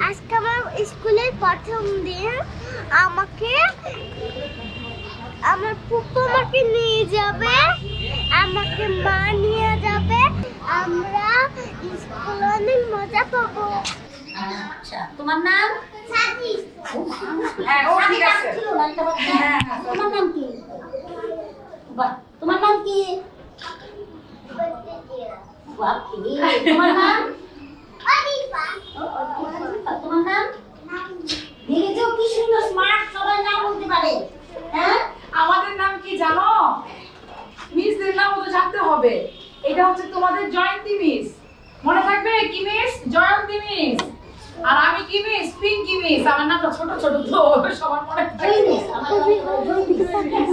আজকে আমার স্কুলের প্রথম দিন। আমাকে আমার ফুপু আমাকে নিয়ে যাবে, আমাকে মা নিয়ে যাবে। আমরা স্কুলে অনেক মজা পাবো। আচ্ছা, তোমার নাম? সাথী। হ্যাঁ, ও ঠিক আছে। তোমার নাম কি? বাহ, তোমার নাম কি? বাপি। তোমার নাম? অনিফা। তোমার নাম? দেখেছো কি সুন্দর স্মার্ট, সবাই নাম বলতে পারে। হ্যাঁ, আমাদের নাম কি জানো? মিসদের নামও তো জানতে হবে। এটা হচ্ছে তোমাদের জয়ন্তী মিস। মনে থাকবে কি মিস? জয়ন্তী মিস। আর আমি কি মিস? পিঙ্কি মিস। আমার নামটা ছোট ছোট তো সবার মনে থাকবে। জয়নিস, আমার নাম জয়নিস।